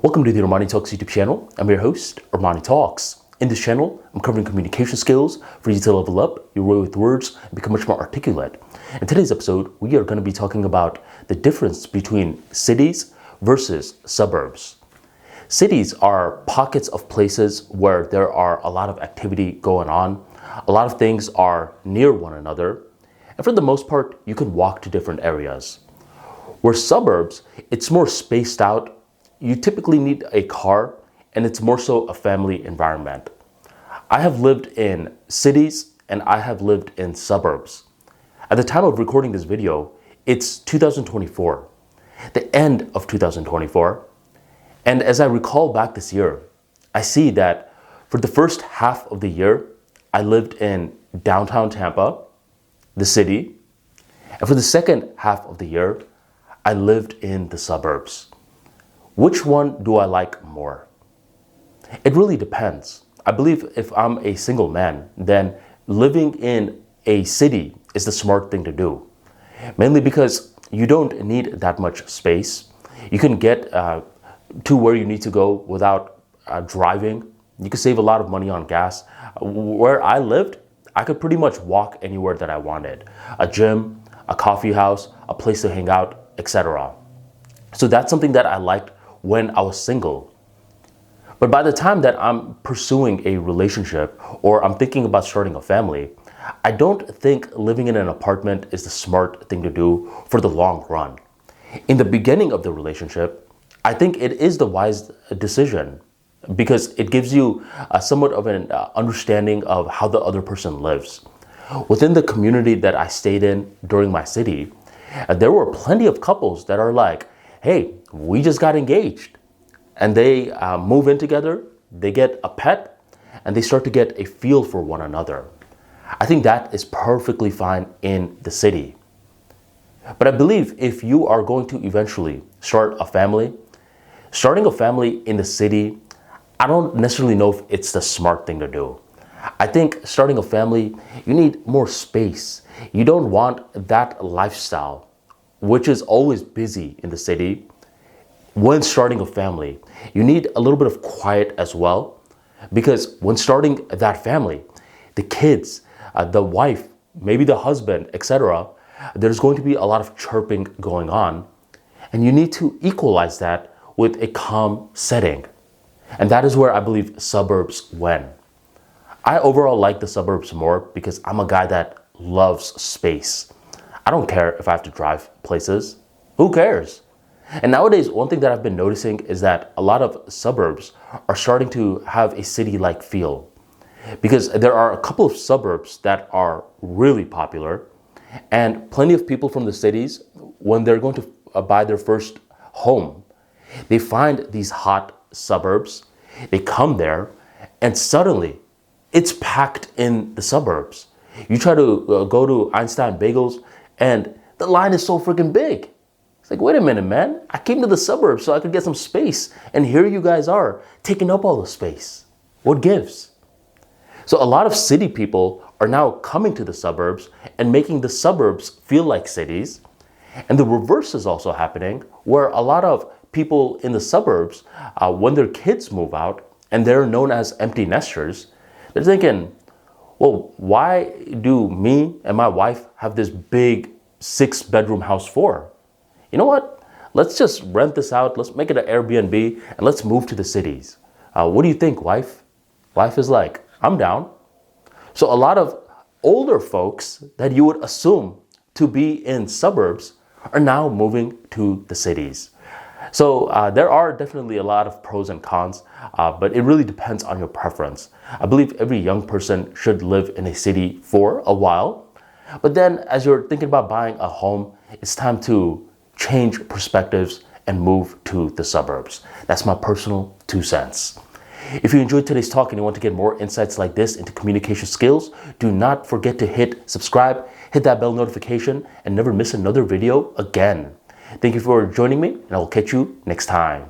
Welcome to the ArmaniTalks YouTube channel. I'm your host, ArmaniTalks. In this channel, I'm covering communication skills for you to level up your way with words and become much more articulate. In today's episode, we are going to be talking about the difference between cities versus suburbs. Cities are pockets of places where there are a lot of activity going on. A lot of things are near one another. And for the most part, you can walk to different areas. Where suburbs, it's more spaced out. You typically need a car, and it's more so a family environment. I have lived in cities and I have lived in suburbs. At the time of recording this video, it's 2024, the end of 2024. And as I recall back this year, I see that for the first half of the year, I lived in downtown Tampa, the city. And for the second half of the year, I lived in the suburbs. Which one do I like more? It really depends. I believe if I'm a single man, then living in a city is the smart thing to do. Mainly because you don't need that much space. You can get to where you need to go without driving. You can save a lot of money on gas. Where I lived, I could pretty much walk anywhere that I wanted. A gym, a coffee house, a place to hang out, etc. So that's something that I liked when I was single. But by the time that I'm pursuing a relationship or I'm thinking about starting a family, I don't think living in an apartment is the smart thing to do for the long run. In the beginning of the relationship, I think it is the wise decision because it gives you somewhat of an understanding of how the other person lives. Within the community that I stayed in during my city, there were plenty of couples that are like, hey, we just got engaged. And they move in together, they get a pet, and they start to get a feel for one another. I think that is perfectly fine in the city. But I believe if you are going to eventually start a family, starting a family in the city, I don't necessarily know if it's the smart thing to do. I think starting a family, you need more space. You don't want that lifestyle, which is always busy in the city. When starting a family, you need a little bit of quiet as well, because when starting that family, the kids, the wife, maybe the husband, etc., there's going to be a lot of chirping going on, and you need to equalize that with a calm setting. And that is where I believe suburbs win. I overall like the suburbs more because I'm a guy that loves space. I don't care if I have to drive places. Who cares? And nowadays, one thing that I've been noticing is that a lot of suburbs are starting to have a city-like feel. Because there are a couple of suburbs that are really popular, and plenty of people from the cities, when they're going to buy their first home, they find these hot suburbs, they come there, and suddenly it's packed in the suburbs. You try to go to Einstein Bagels, and the line is so freaking big. It's like, wait a minute, man. I came to the suburbs so I could get some space. And here you guys are taking up all the space. What gives? So a lot of city people are now coming to the suburbs and making the suburbs feel like cities. And the reverse is also happening, where a lot of people in the suburbs, when their kids move out and they're known as empty nesters, they're thinking, well, why do me and my wife have this big 6-bedroom house for? You know what? Let's just rent this out. Let's make it an Airbnb and let's move to the cities. What do you think, wife? Wife is like, I'm down. So a lot of older folks that you would assume to be in suburbs are now moving to the cities. So there are definitely a lot of pros and cons, but it really depends on your preference. I believe every young person should live in a city for a while. But then as you're thinking about buying a home, it's time to change perspectives and move to the suburbs. That's my personal 2 cents. If you enjoyed today's talk and you want to get more insights like this into communication skills, do not forget to hit subscribe, hit that bell notification, and never miss another video again. Thank you for joining me, and I will catch you next time.